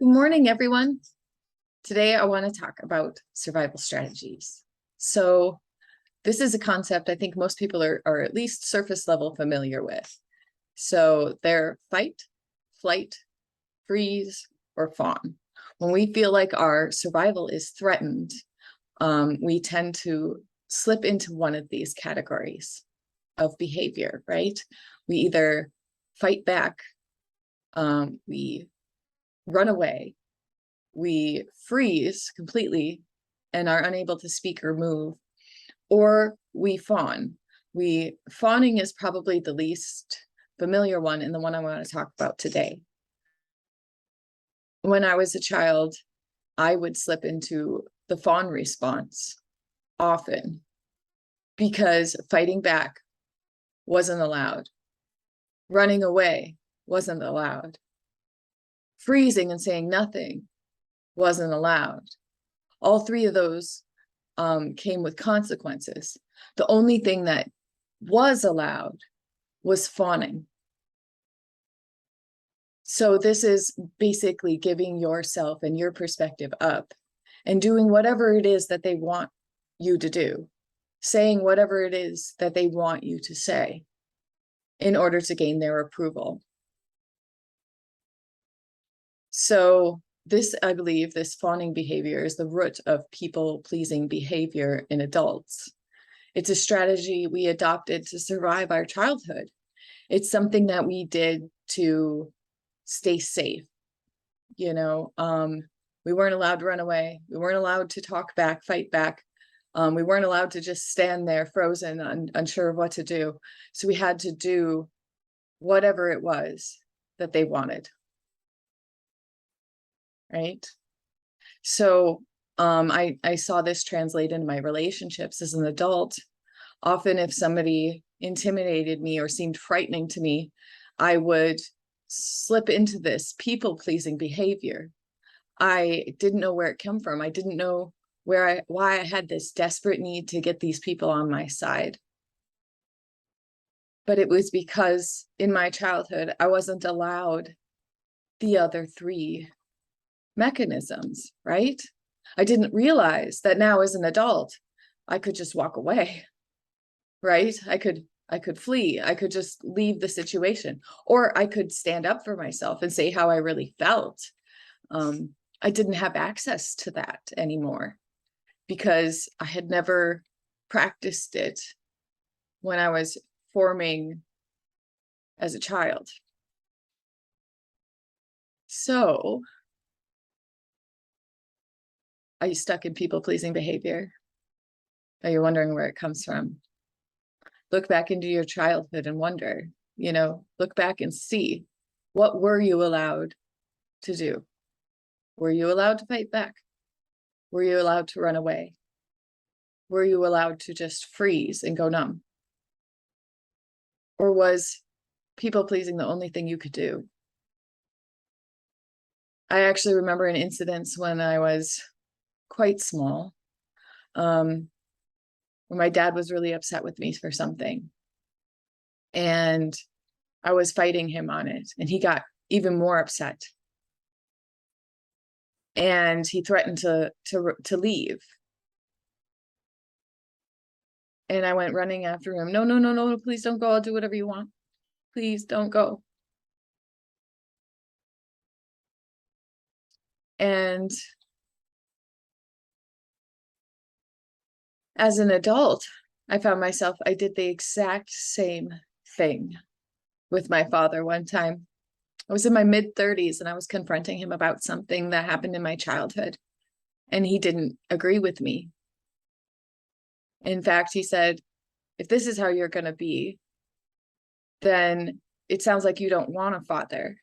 Good morning, everyone. Today, I want to talk about survival strategies. So this is a concept I think most people are at least surface level familiar with. So they're fight, flight, freeze, or fawn. When we feel like our survival is threatened, we tend to slip into one of these categories of behavior, right? We either fight back, we run away, we freeze completely and are unable to speak or move, or we fawn. Fawning is probably the least familiar one and the one I want to talk about today. When I was a child, I would slip into the fawn response often because fighting back wasn't allowed. Running away wasn't allowed. Freezing and saying nothing wasn't allowed. All three of those came with consequences. The only thing that was allowed was fawning. So this is basically giving yourself and your perspective up and doing whatever it is that they want you to do, saying whatever it is that they want you to say in order to gain their approval. So this, I believe, this fawning behavior is the root of people-pleasing behavior in adults. It's a strategy we adopted to survive our childhood. It's something that we did to stay safe. We weren't allowed to run away. We weren't allowed to talk back, fight back. We weren't allowed to just stand there frozen, unsure of what to do. So we had to do whatever it was that they wanted. Right? So I saw this translate in my relationships as an adult. Often if somebody intimidated me or seemed frightening to me, I would slip into this people-pleasing behavior. I didn't know where it came from. I didn't know why I had this desperate need to get these people on my side. But it was because in my childhood, I wasn't allowed the other three mechanisms, right? I didn't realize that now as an adult, I could just walk away, right? I could flee. I could just leave the situation, or I could stand up for myself and say how I really felt. I didn't have access to that anymore because I had never practiced it when I was forming as a child. So are you stuck in people-pleasing behavior? Are you wondering where it comes from? Look back into your childhood and wonder, look back and see, what were you allowed to do? Were you allowed to fight back? Were you allowed to run away? Were you allowed to just freeze and go numb? Or was people-pleasing the only thing you could do? I actually remember an incident when I was quite small, where my dad was really upset with me for something. And I was fighting him on it, and he got even more upset. And he threatened to leave. And I went running after him. No, no, no, no, please don't go. I'll do whatever you want. Please don't go. And as an adult, I found myself, I did the exact same thing with my father one time. I was in my mid-30s and I was confronting him about something that happened in my childhood. And he didn't agree with me. In fact, he said, if this is how you're going to be, then it sounds like you don't want a father.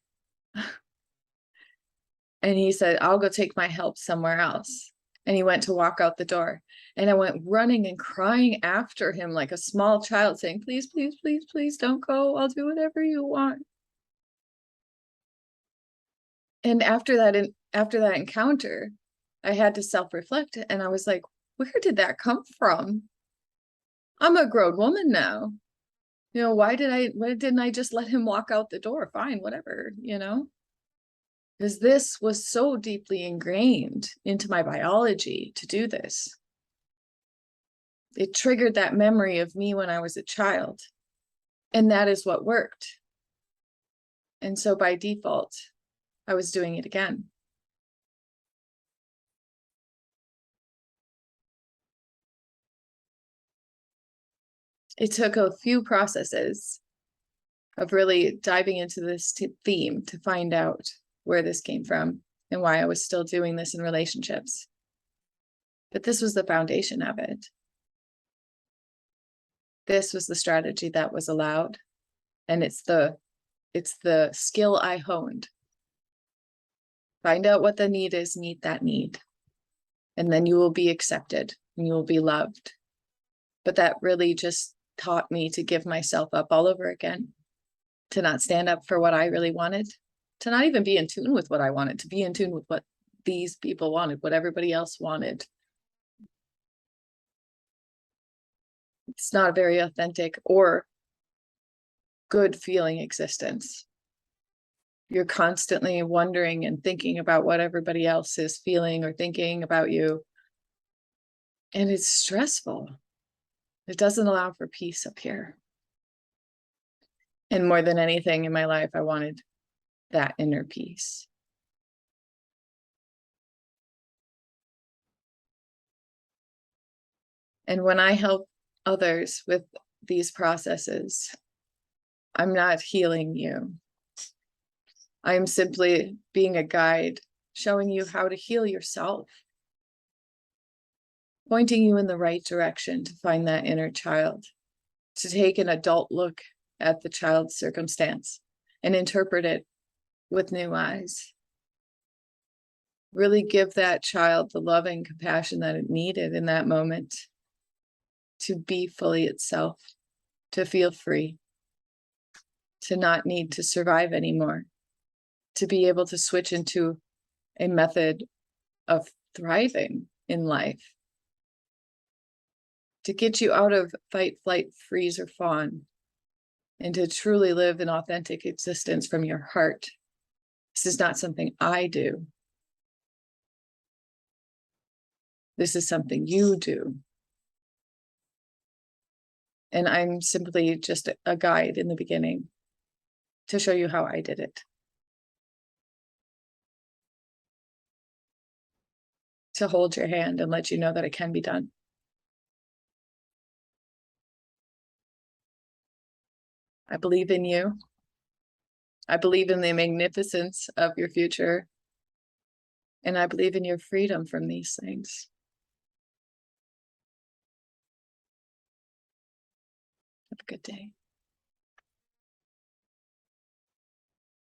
And he said, I'll go take my help somewhere else. And he went to walk out the door. And I went running and crying after him like a small child saying, please, please, please, please don't go. I'll do whatever you want. And after that encounter, I had to self-reflect, and I was like, where did that come from? I'm a grown woman now. Why didn't I just let him walk out the door? Fine, whatever, because this was so deeply ingrained into my biology to do this. It triggered that memory of me when I was a child, and that is what worked. And so by default, I was doing it again. It took a few processes of really diving into this theme to find out where this came from and why I was still doing this in relationships. But this was the foundation of it. This was the strategy that was allowed, and it's the skill I honed. Find out what the need is, meet that need, and then you will be accepted and you will be loved. But that really just taught me to give myself up all over again, to not stand up for what I really wanted, to not even be in tune with what I wanted, to be in tune with what these people wanted, what everybody else wanted. It's not a very authentic or good feeling existence. You're constantly wondering and thinking about what everybody else is feeling or thinking about you. And it's stressful. It doesn't allow for peace up here. And more than anything in my life, I wanted that inner peace. And when I help others with these processes, I'm not healing you. I'm simply being a guide, showing you how to heal yourself, pointing you in the right direction to find that inner child, to take an adult look at the child's circumstance and interpret it with new eyes. Really give that child the love and compassion that it needed in that moment to be fully itself, to feel free, to not need to survive anymore, to be able to switch into a method of thriving in life, to get you out of fight, flight, freeze, or fawn, and to truly live an authentic existence from your heart. This is not something I do. This is something you do. And I'm simply just a guide in the beginning to show you how I did it. To hold your hand and let you know that it can be done. I believe in you. I believe in the magnificence of your future. And I believe in your freedom from these things. Have a good day.